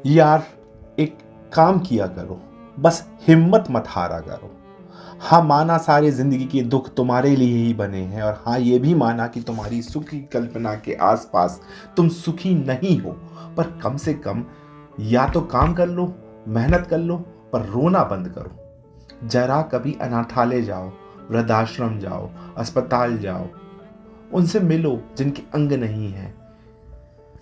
यार एक काम किया करो, बस हिम्मत मत हारा करो। हाँ माना सारे जिंदगी के दुख तुम्हारे लिए ही बने हैं, और हाँ ये भी माना कि तुम्हारी सुखी कल्पना के आसपास तुम सुखी नहीं हो। पर कम से कम या तो काम कर लो, मेहनत कर लो, पर रोना बंद करो। जरा कभी अनाथालय जाओ, वृद्धाश्रम जाओ, अस्पताल जाओ, उनसे मिलो जिनके अंग नहीं है,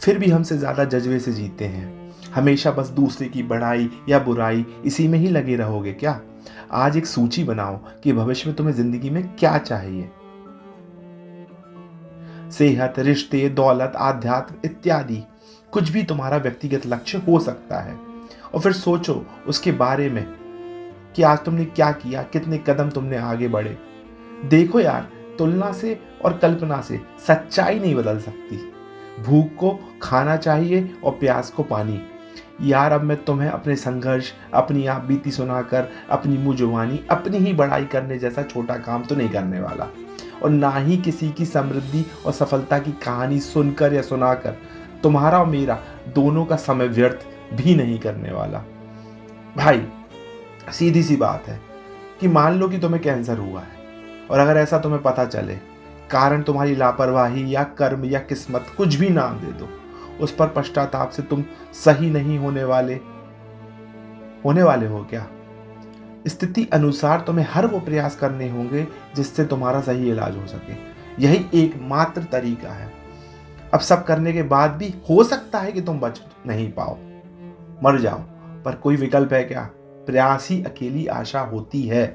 फिर भी हमसे ज्यादा जज्बे से जीते हैं। हमेशा बस दूसरे की बड़ाई या बुराई इसी में ही लगे रहोगे क्या? आज एक सूची बनाओ कि भविष्य में तुम्हें जिंदगी में क्या चाहिए। सेहत, रिश्ते, दौलत, आध्यात्म इत्यादि कुछ भी तुम्हारा व्यक्तिगत लक्ष्य हो सकता है। और फिर सोचो उसके बारे में कि आज तुमने क्या किया, कितने कदम तुमने आगे बढ़े। देखो यार, तुलना से और कल्पना से सच्चाई नहीं बदल सकती। भूख को खाना चाहिए और प्यास को पानी। यार अब मैं तुम्हें अपने संघर्ष, अपनी आप बीती सुनाकर, अपनी मुंह जुबानी, अपनी ही बड़ाई करने जैसा छोटा काम तो नहीं करने वाला, और ना ही किसी की समृद्धि और सफलता की कहानी सुनकर या सुनाकर तुम्हारा और मेरा दोनों का समय व्यर्थ भी नहीं करने वाला। भाई सीधी सी बात है कि मान लो कि तुम्हें कैंसर हुआ है, और अगर ऐसा तुम्हें पता चले, कारण तुम्हारी लापरवाही या कर्म या किस्मत, कुछ भी नाम दे दो, उस पर पश्चाताप से तुम सही नहीं होने वाले हो क्या? स्थिति अनुसार तुम्हें हर वो प्रयास करने होंगे जिससे तुम्हारा सही इलाज हो सके। यही एकमात्र तरीका है। अब सब करने के बाद भी हो सकता है कि तुम बच नहीं पाओ, मर जाओ, पर कोई विकल्प है क्या? प्रयास ही अकेली आशा होती है।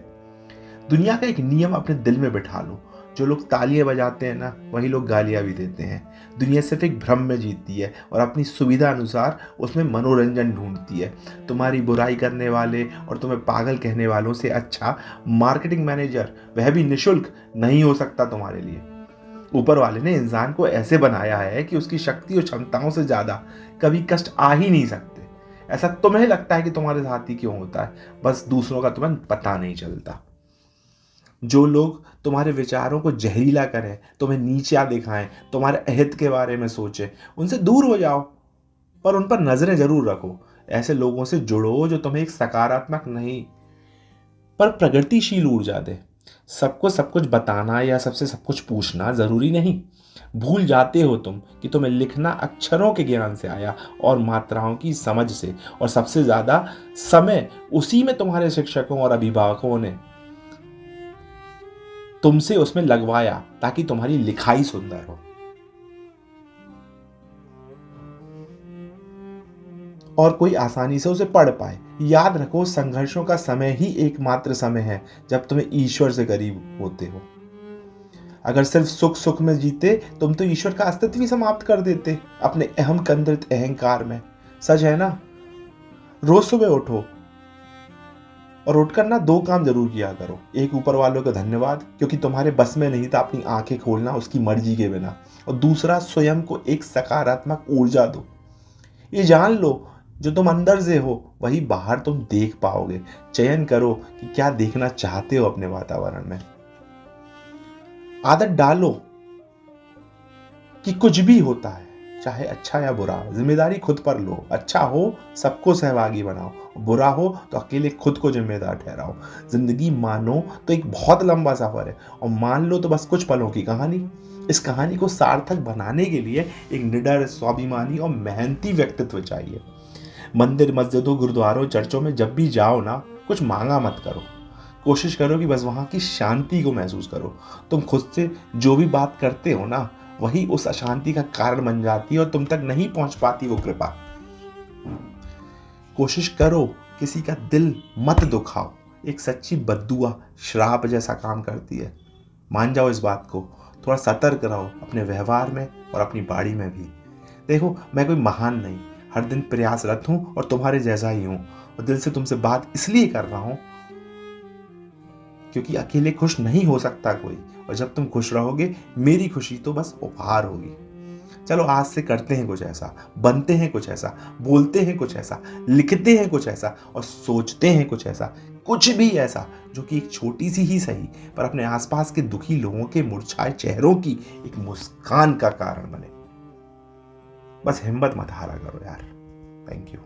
दुनिया का एक नियम अपने दिल में बिठा लो, जो लोग तालियां बजाते हैं ना, वही लोग गालियां भी देते हैं। दुनिया सिर्फ एक भ्रम में जीतती है और अपनी सुविधा अनुसार उसमें मनोरंजन ढूंढती है। तुम्हारी बुराई करने वाले और तुम्हें पागल कहने वालों से अच्छा मार्केटिंग मैनेजर, वह भी निशुल्क, नहीं हो सकता तुम्हारे लिए। ऊपर वाले ने इंसान को ऐसे बनाया है कि उसकी शक्ति और क्षमताओं से ज्यादा कभी कष्ट आ ही नहीं सकते। ऐसा तुम्हें लगता है कि तुम्हारे साथ ही क्यों होता है, बस दूसरों का तुम्हें पता नहीं चलता। जो लोग तुम्हारे विचारों को जहरीला करें, तुम्हें नीचा दिखाएं, तुम्हारे अहित के बारे में सोचें, उनसे दूर हो जाओ, पर उन पर नजरें जरूर रखो। ऐसे लोगों से जुड़ो जो तुम्हें एक सकारात्मक नहीं पर प्रगतिशील ऊर्जा दे। सबको सब कुछ बताना या सबसे सब कुछ पूछना जरूरी नहीं। भूल जाते हो तुम कि तुम्हें लिखना अक्षरों के ज्ञान से आया और मात्राओं की समझ से, और सबसे ज्यादा समय उसी में तुम्हारे शिक्षकों और अभिभावकों ने तुमसे उसमें लगवाया ताकि तुम्हारी लिखाई सुंदर हो और कोई आसानी से उसे पढ़ पाए। याद रखो, संघर्षों का समय ही एकमात्र समय है जब तुम्हें ईश्वर से करीब होते हो। अगर सिर्फ सुख सुख में जीते तुम तो ईश्वर का अस्तित्व ही समाप्त कर देते अपने अहम केंद्रित अहंकार में। सच है ना? रोज सुबह उठो और उठकर ना दो काम जरूर किया करो। एक, ऊपर वालों का धन्यवाद, क्योंकि तुम्हारे बस में नहीं था अपनी आंखें खोलना उसकी मर्जी के बिना। और दूसरा, स्वयं को एक सकारात्मक ऊर्जा दो। ये जान लो, जो तुम अंदर से हो वही बाहर तुम देख पाओगे। चयन करो कि क्या देखना चाहते हो अपने वातावरण में। आदत डालो कि कुछ भी होता है, चाहे अच्छा या बुरा, जिम्मेदारी खुद पर लो। अच्छा हो सबको सहभागी बनाओ, बुरा हो तो अकेले खुद को जिम्मेदार ठहराओ। जिंदगी मानो तो एक बहुत लंबा सफर है, और मान लो तो बस कुछ पलों की कहानी। इस कहानी को सार्थक बनाने के लिए एक निडर, स्वाभिमानी और मेहनती व्यक्तित्व चाहिए। मंदिर, मस्जिदों, गुरुद्वारों, चर्चों में जब भी जाओ ना, कुछ मांगा मत करो। कोशिश करो कि बस वहां की शांति को महसूस करो। तुम खुद से जो भी बात करते हो ना, वही उस अशांति का कारण बन जाती है और तुम तक नहीं पहुंच पाती वो कृपा। कोशिश करो किसी का दिल मत दुखाओ। एक सच्ची बद्दुआ श्राप जैसा काम करती है। मान जाओ इस बात को। थोड़ा सतर्क रहो अपने व्यवहार में और अपनी बाड़ी में भी। देखो, मैं कोई महान नहीं, हर दिन प्रयासरत हूं और तुम्हारे जैसा ही हूं। और दिल से तुमसे बात इसलिए कर रहा हूं क्योंकि अकेले खुश नहीं हो सकता कोई, और जब तुम खुश रहोगे मेरी खुशी तो बस उपहार होगी। चलो आज से करते हैं कुछ ऐसा, बनते हैं कुछ ऐसा, बोलते हैं कुछ ऐसा, लिखते हैं कुछ ऐसा, और सोचते हैं कुछ ऐसा, कुछ भी ऐसा जो कि एक छोटी सी ही सही, पर अपने आसपास के दुखी लोगों के मुरझाए चेहरों की एक मुस्कान का कारण बने। बस हिम्मत मत हारा करो यार। Thank you.